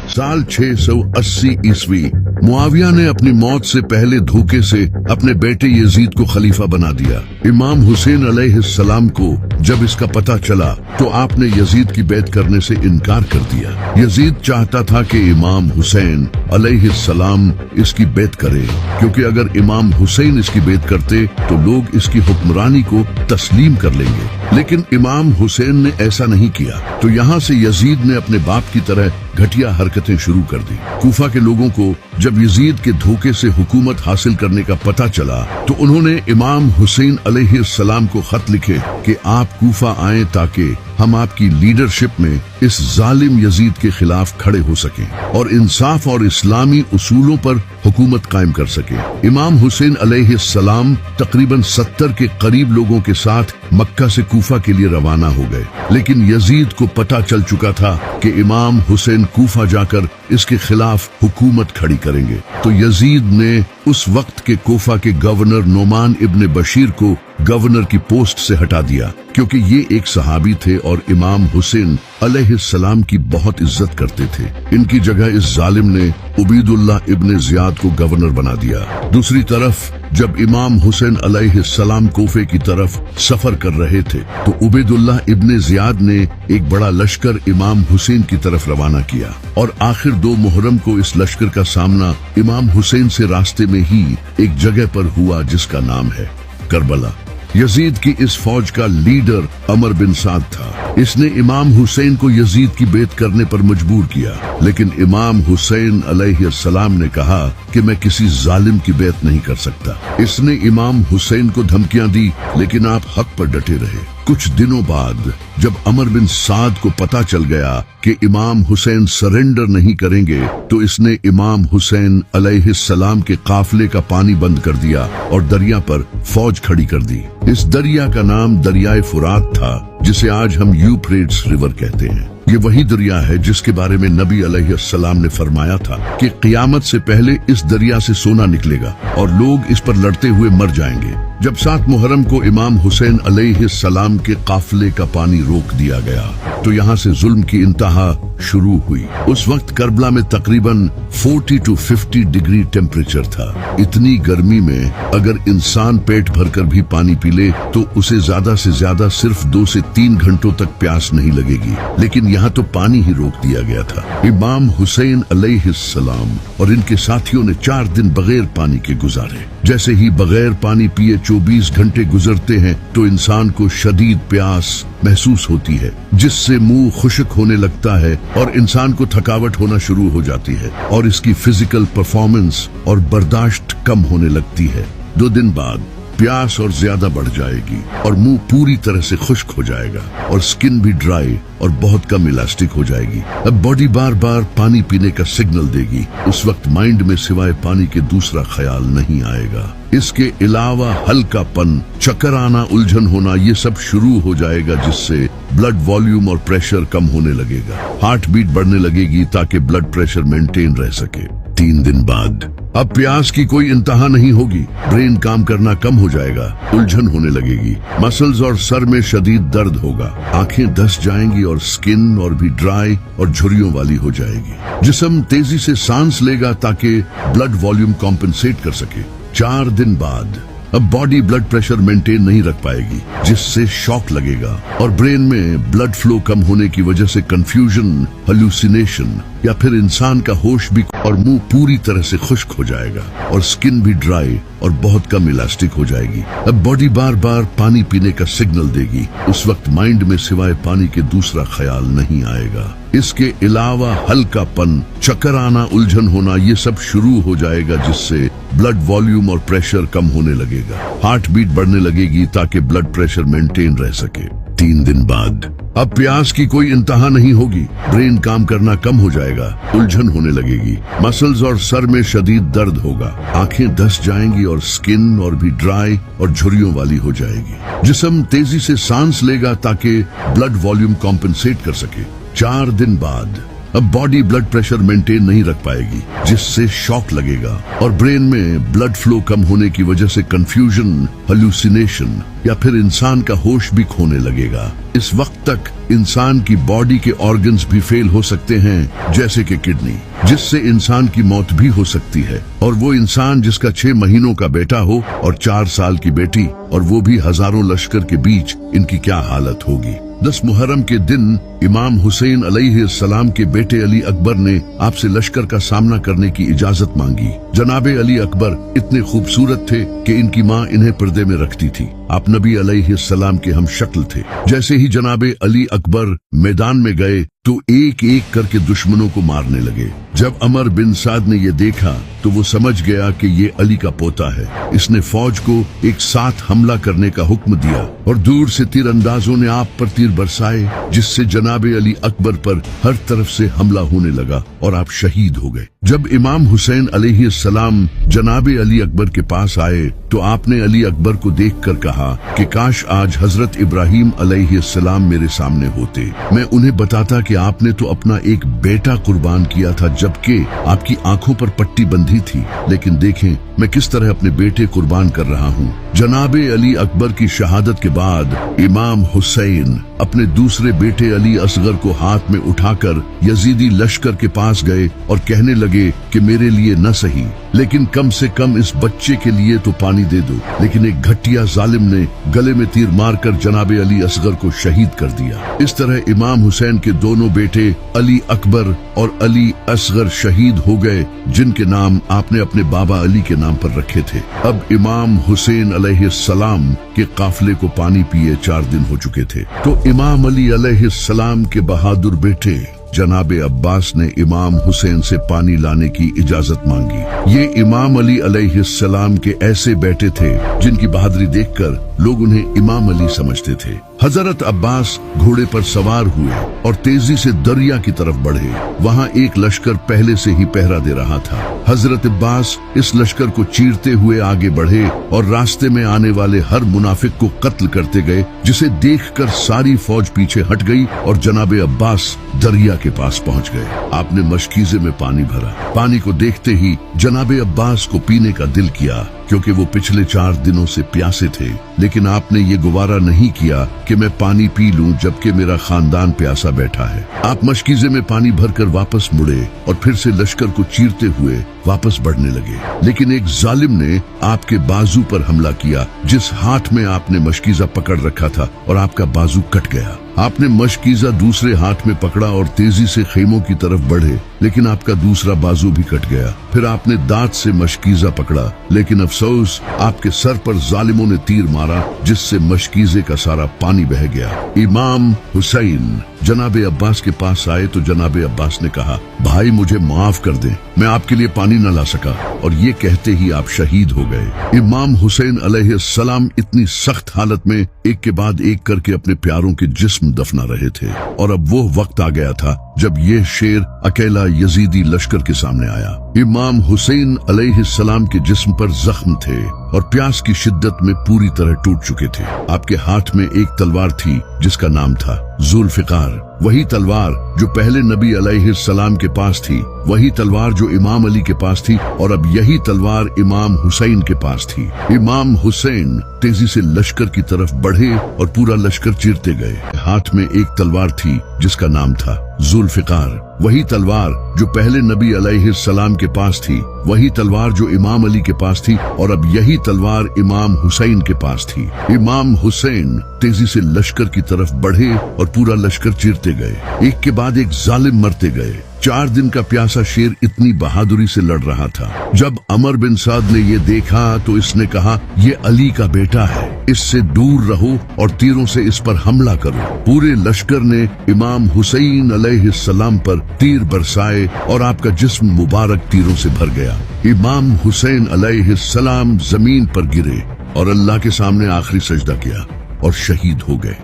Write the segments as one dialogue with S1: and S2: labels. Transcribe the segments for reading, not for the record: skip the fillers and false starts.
S1: साल 680 ईस्वी मुआविया ने अपनी मौत से पहले धोखे से अपने बेटे यजीद को खलीफा बना दिया। इमाम हुसैन अलैहिस्सलाम को जब इसका पता चला तो आपने यजीद की बैत करने से इनकार कर दिया। यजीद चाहता था कि इमाम हुसैन अलैहिस्सलाम इसकी बैत करे, क्योंकि अगर इमाम हुसैन इसकी बैत करते तो लोग इसकी हुक्मरानी को तस्लीम कर लेंगे, लेकिन इमाम हुसैन ने ऐसा नहीं किया। तो यहाँ से यजीद ने अपने बाप की तरह घटिया हरकतें शुरू कर दी। कूफा के लोगों को जब यजीद के धोखे से हुकूमत हासिल करने का पता चला तो उन्होंने इमाम हुसैन अलैहिस्सलाम को खत लिखे कि आप कूफा आएं ताकि हम आपकी लीडरशिप में इस जालिम यजीद के खिलाफ खड़े हो सकें और इंसाफ और इस्लामी उसूलों पर हुकूमत कायम कर सकें। इमाम हुसैन अलैहिस्सलाम तकरीबन 70 के करीब लोगों के साथ मक्का से कूफा के लिए रवाना हो गए, लेकिन यजीद को पता चल चुका था कि इमाम हुसैन कूफा जाकर इसके खिलाफ हुकूमत खड़ी करेंगे। तो यजीद ने उस वक्त के कूफा के गवर्नर नोमान इब्न बशीर को गवर्नर की पोस्ट से हटा दिया, क्योंकि ये एक सहाबी थे और इमाम हुसैन अलैहिस्सलाम की बहुत इज्जत करते थे। इनकी जगह इस जालिम ने उबैदुल्लाह इब्न जियाद को गवर्नर बना दिया। दूसरी तरफ जब इमाम हुसैन अलैहिस्सलाम कोफे की तरफ सफर कर रहे थे तो उबैदुल्लाह इब्न जियाद ने एक बड़ा लश्कर इमाम हुसैन की तरफ रवाना किया और आखिर 2 मुहर्रम को इस लश्कर का सामना इमाम हुसैन से रास्ते में ही एक जगह पर हुआ जिसका नाम है करबला। यजीद की इस फौज का लीडर अमर बिन साद था। इसने इमाम हुसैन को यजीद की बैत करने पर मजबूर किया, लेकिन इमाम हुसैन अलैहिस्सलाम ने कहा कि मैं किसी जालिम की बैत नहीं कर सकता। इसने इमाम हुसैन को धमकियां दी, लेकिन आप हक पर डटे रहे। कुछ दिनों बाद जब अमर बिन साद को पता चल गया कि इमाम हुसैन सरेंडर नहीं करेंगे तो इसने इमाम हुसैन अलैहिस्सलाम के काफिले का पानी बंद कर दिया और दरिया पर फौज खड़ी कर दी। इस दरिया का नाम दरियाए फुरात था, जिसे आज हम यूफ्रेट्स रिवर कहते हैं। ये वही दरिया है जिसके बारे में नबी अलैहिस्सलाम ने फरमाया था कि क़यामत से पहले इस दरिया से सोना निकलेगा और लोग इस पर लड़ते हुए मर जाएंगे। जब 7 मुहर्रम को इमाम हुसैन अलैहिस्सलाम के काफिले का पानी रोक दिया गया तो यहाँ से जुल्म की इंतहा शुरू हुई। उस वक्त करबला में तकरीबन 40 to 50 डिग्री टेम्परेचर था। इतनी गर्मी में अगर इंसान पेट भरकर भी पानी पी ले तो उसे ज्यादा से ज्यादा सिर्फ 2 से 3 घंटों तक प्यास नहीं लगेगी, लेकिन यहाँ तो पानी ही रोक दिया गया था। इमाम हुसैन अलैहिस्सलाम और इनके साथियों ने 4 दिन बगैर पानी के गुजारे। जैसे ही बगैर पानी पिए 24 घंटे गुजरते हैं तो इंसान को शदीद प्यास महसूस होती है, जिससे मुंह खुश्क होने लगता है और इंसान को थकावट होना शुरू हो जाती है और इसकी फिजिकल परफॉर्मेंस और बर्दाश्त कम होने लगती है। 2 दिन बाद प्यास और ज्यादा बढ़ जाएगी और मुंह पूरी तरह से खुश्क हो जाएगा और स्किन भी ड्राई और बहुत कम इलास्टिक हो जाएगी। अब बॉडी बार बार पानी पीने का सिग्नल देगी। उस वक्त माइंड में सिवाय पानी के दूसरा ख्याल नहीं आएगा। इसके अलावा हल्कापन, चक्कर आना, उलझन होना, ये सब शुरू हो जाएगा, जिससे ब्लड वॉल्यूम और प्रेशर कम होने लगेगा। हार्ट बीट बढ़ने लगेगी ताकि ब्लड प्रेशर मेंटेन रह सके। 3 दिन बाद अब प्यास की कोई इंतहा नहीं होगी। ब्रेन काम करना कम हो जाएगा, उलझन होने लगेगी, मसल्स और सर में शदीद दर्द होगा, आंखें धंस जाएंगी और स्किन और भी ड्राई और झुर्रियों वाली हो जाएगी। जिस्म तेजी से सांस लेगा ताकि ब्लड वॉल्यूम कॉम्पेंसेट कर सके। 4 दिन बाद अब बॉडी ब्लड प्रेशर मेंटेन नहीं रख पाएगी, जिससे शॉक लगेगा और ब्रेन में ब्लड फ्लो कम होने की वजह से कंफ्यूजन, हेलुसिनेशन या फिर इंसान का होश भी और मुंह पूरी तरह से खुश्क हो जाएगा और स्किन भी ड्राई और बहुत कम इलास्टिक हो जाएगी। अब बॉडी बार बार पानी पीने का सिग्नल देगी। उस वक्त माइंड में सिवाय पानी के दूसरा ख्याल नहीं आएगा। इसके अलावा हल्कापन, चक्कर आना, उलझन होना, ये सब शुरू हो जाएगा, जिससे ब्लड वॉल्यूम और प्रेशर कम होने लगेगा। हार्ट बीट बढ़ने लगेगी ताकि ब्लड प्रेशर मेंटेन रह सके। 3 दिन बाद अब प्यास की कोई इंतहा नहीं होगी। ब्रेन काम करना कम हो जाएगा, उलझन होने लगेगी, मसल्स और सर में शदीद दर्द होगा, आंखें धंस जाएंगी और स्किन और भी ड्राई और झुर्रियों वाली हो जाएगी। जिस्म तेजी से सांस लेगा ताकि ब्लड वॉल्यूम कॉम्पेंसेट कर सके। 4 दिन बाद अब बॉडी ब्लड प्रेशर मेंटेन नहीं रख पाएगी, जिससे शॉक लगेगा और ब्रेन में ब्लड फ्लो कम होने की वजह से कंफ्यूजन, हेलुसिनेशन या फिर इंसान का होश भी खोने लगेगा। इस वक्त तक इंसान की बॉडी के ऑर्गन्स भी फेल हो सकते हैं, जैसे कि किडनी, जिससे इंसान की मौत भी हो सकती है। और वो इंसान जिसका 6 महीनों का बेटा हो और 4 साल की बेटी, और वो भी हजारों लश्कर के बीच, इनकी क्या हालत होगी। 10 मुहर्रम के दिन इमाम हुसैन अलैहिस्सलाम के बेटे अली अकबर ने आपसे लश्कर का सामना करने की इजाजत मांगी। जनाबे अली अकबर इतने खूबसूरत थे कि इनकी माँ इन्हें पर्दे में रखती थी। आप नबी अलैहिस्सलाम के हम शक्ल थे। जैसे ही जनाबे अली अकबर मैदान में गए तो एक एक करके दुश्मनों को मारने लगे। जब अमर बिन साद ने ये देखा तो वो समझ गया कि ये अली का पोता है। इसने फौज को एक साथ हमला करने का हुक्म दिया और दूर से तीरंदाजों ने आप पर तीर बरसाए, जिससे जनाबे अली अकबर पर हर तरफ से हमला होने लगा और आप शहीद हो गए। जब इमाम हुसैन अलैहिस्सलाम जनाबे अली अकबर के पास आए तो आपने अली अकबर को देखकर कहा कि काश आज हजरत इब्राहिम अलैहिस्सलाम मेरे सामने होते, मैं उन्हें बताता कि आपने तो अपना एक बेटा कुर्बान किया था जबकि आपकी आंखों पर पट्टी बंधी थी, लेकिन देखें मैं किस तरह अपने बेटे कुर्बान कर रहा हूँ। जनाबे अली अकबर की शहादत के बाद इमाम हुसैन अपने दूसरे बेटे अली असगर को हाथ में उठाकर यजीदी लश्कर के पास गए और कहने लगे कि मेरे लिए न सही लेकिन कम से कम इस बच्चे के लिए तो पानी दे दो। लेकिन एक घटिया जालिम ने गले में तीर मारकर जनाबे अली असगर को शहीद कर दिया। इस तरह इमाम हुसैन के दोनों बेटे अली अकबर और अली असगर शहीद हो गए, जिनके नाम आपने अपने बाबा अली के नाम पर रखे थे। अब इमाम हुसैन अलैहिस्सलाम के काफिले को पानी पिए 4 दिन हो चुके थे तो इमाम अली अलैहिस्सलाम के बहादुर बेटे जनाबे अब्बास ने इमाम हुसैन से पानी लाने की इजाजत मांगी। ये इमाम अली अलैहिस्सलाम के ऐसे बेटे थे जिनकी बहादुरी देखकर लोग उन्हें इमाम अली समझते थे। हजरत अब्बास घोड़े पर सवार हुए और तेजी से दरिया की तरफ बढ़े। वहाँ एक लश्कर पहले से ही पहरा दे रहा था। हजरत अब्बास इस लश्कर को चीरते हुए आगे बढ़े और रास्ते में आने वाले हर मुनाफिक को कत्ल करते गए, जिसे देखकर सारी फौज पीछे हट गई और जनाबे अब्बास दरिया के पास पहुंच गए। आपने मशकीजे में पानी भरा। पानी को देखते ही जनाबे अब्बास को पीने का दिल किया, क्योंकि वो पिछले 4 दिनों से प्यासे थे। लेकिन आपने ये गुवारा नहीं किया कि मैं पानी पी लूं जबकि मेरा खानदान प्यासा बैठा है। आप मशकीजे में पानी भरकर वापस मुड़े और फिर से लश्कर को चीरते हुए वापस बढ़ने लगे। लेकिन एक जालिम ने आपके बाजू पर हमला किया, जिस हाथ में आपने मशकीजा पकड़ रखा था, और आपका बाजू कट गया। आपने मशकीजा दूसरे हाथ में पकड़ा और तेजी से खेमों की तरफ बढ़े, लेकिन आपका दूसरा बाजू भी कट गया। फिर आपने दांत से मशकीजा पकड़ा, लेकिन अफसोस आपके सर पर जालिमों ने तीर मारा, जिससे मशकीजे का सारा पानी बह गया। इमाम हुसैन जनाबे अब्बास के पास आए तो जनाबे अब्बास ने कहा, भाई मुझे माफ कर दें, मैं आपके लिए पानी न ला सका। और ये कहते ही आप शहीद हो गए। इमाम हुसैन अलैहिस्सलाम इतनी सख्त हालत में एक के बाद एक करके अपने प्यारों के जिस्म दफना रहे थे, और अब वो वक्त आ गया था जब ये शेर अकेला यजीदी लश्कर के सामने आया। इमाम हुसैन अलैहिस्सलाम के जिस्म पर जख्म थे और प्यास की शिद्दत में पूरी तरह टूट चुके थे। आपके हाथ में एक तलवार थी जिसका नाम था जुल्फिकार। वही तलवार जो पहले नबी अलैहिस्सलाम के पास थी, वही तलवार जो इमाम अली के पास थी, और अब यही तलवार इमाम हुसैन के पास थी। इमाम हुसैन तेजी से लश्कर की तरफ बढ़े और पूरा लश्कर चीरते गए। हाथ में एक तलवार थी जिसका नाम था जुल्फिकार। वही तलवार जो पहले नबी अलैहिस्सलाम के पास थी, वही तलवार जो इमाम अली के पास थी, और अब यही तलवार इमाम हुसैन के पास थी। इमाम हुसैन तेजी से लश्कर की तरफ बढ़े और पूरा लश्कर चीरते गए। एक के बाद एक जालिम मरते गए। 4 दिन का प्यासा शेर इतनी बहादुरी से लड़ रहा था। जब अमर बिन साद ने ये देखा तो इसने कहा, ये अली का बेटा है, इससे दूर रहो और तीरों से इस पर हमला करो। पूरे लश्कर ने इमाम हुसैन अलैहिस्सलाम पर तीर बरसाए और आपका जिस्म मुबारक तीरों से भर गया। इमाम हुसैन अलैहिस्सलाम जमीन पर गिरे और अल्लाह के सामने आखिरी सजदा किया और शहीद हो गए।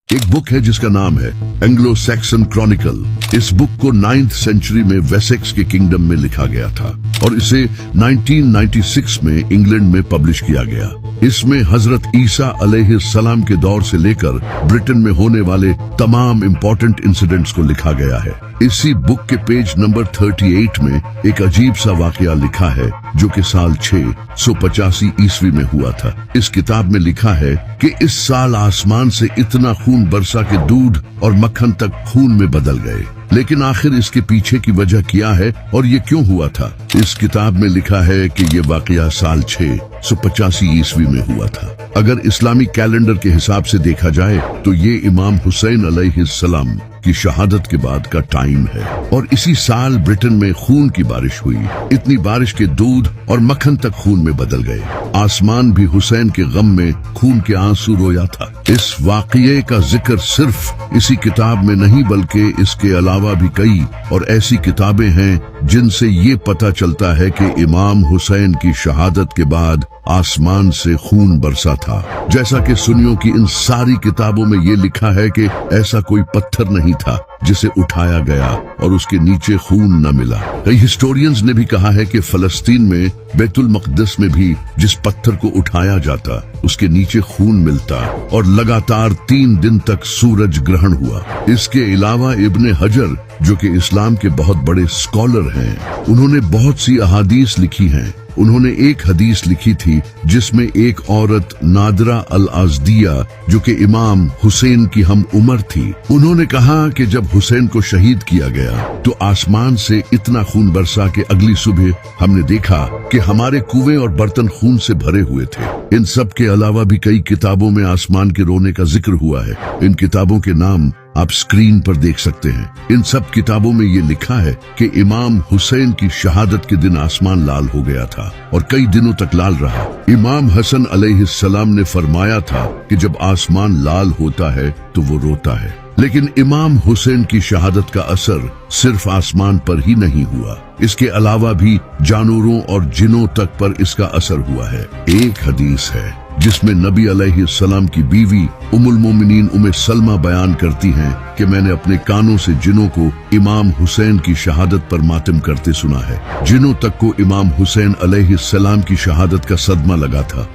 S1: एक बुक है जिसका नाम है एंग्लो सैक्सन क्रॉनिकल। इस बुक को 9th सेंचुरी में वेसेक्स के किंगडम में लिखा गया था और इसे 1996 में इंग्लैंड में पब्लिश किया गया। इसमें हजरत ईसा अलैहिस्सलाम के दौर से लेकर ब्रिटेन में होने वाले तमाम इम्पोर्टेंट इंसिडेंट्स को लिखा गया है। इसी बुक के पेज नंबर 38 में एक अजीब सा वाकया लिखा है जो कि साल 685 ईस्वी में हुआ था। इस किताब में लिखा है कि इस साल आसमान से इतना खून बरसा कि दूध और मक्खन तक खून में बदल गए। लेकिन आखिर इसके पीछे की वजह क्या है और ये क्यों हुआ था? इस किताब में लिखा है कि ये वाकया साल 685 ईस्वी में हुआ था। अगर इस्लामी कैलेंडर के हिसाब से देखा जाए तो ये इमाम हुसैन अलैहिस्सलाम की शहादत के बाद का टाइम है और इसी साल ब्रिटेन में खून की बारिश हुई। इतनी बारिश के दूध और मक्खन तक खून में बदल गए। आसमान भी हुसैन के गम में खून के आंसू रोया था। इस वाकये का जिक्र सिर्फ इसी किताब में नहीं बल्कि इसके अलावा भी कई और ऐसी किताबें हैं जिनसे ये पता चलता है कि इमाम हुसैन की शहादत के बाद आसमान से खून बरसा था। जैसा कि सुन्नियों की इन सारी किताबों में ये लिखा है कि ऐसा कोई पत्थर नहीं था जिसे उठाया गया और उसके नीचे खून न मिला। कई हिस्टोरियंस ने भी कहा है कि फलस्तीन में बैतुल मक़दिस में भी जिस पत्थर को उठाया जाता उसके नीचे खून मिलता और लगातार 3 दिन तक सूरज ग्रहण हुआ। इसके अलावा इब्ने हजर जो कि इस्लाम के बहुत बड़े स्कॉलर हैं, उन्होंने बहुत सी अहादीस लिखी हैं। उन्होंने एक हदीस लिखी थी जिसमें एक औरत नादरा अल अज़दिया जो कि इमाम हुसैन की हम उम्र थी, उन्होंने कहा कि जब हुसैन को शहीद किया गया तो आसमान से इतना खून बरसा कि अगली सुबह हमने देखा कि हमारे कुएं और बर्तन खून से भरे हुए थे। इन सब के अलावा भी कई किताबों में आसमान के रोने का जिक्र हुआ है। इन किताबों के नाम आप स्क्रीन पर देख सकते हैं। इन सब किताबों में ये लिखा है कि इमाम हुसैन की शहादत के दिन आसमान लाल हो गया था और कई दिनों तक लाल रहा। इमाम हसन अलैहिस्सलाम ने फरमाया था कि जब आसमान लाल होता है तो वो रोता है। लेकिन इमाम हुसैन की शहादत का असर सिर्फ आसमान पर ही नहीं हुआ, इसके अलावा भी जानवरों और जिनों तक पर इसका असर हुआ है। एक हदीस है जिसमें नबी अलैहिस्सलाम की बीवी उम्मुल मोमिनीन उम्मे सलमा बयान करती हैं कि मैंने अपने कानों से जिनों को इमाम हुसैन की शहादत पर मातम करते सुना है। जिनों तक को इमाम हुसैन अलैहिस्सलाम की शहादत का सदमा लगा था।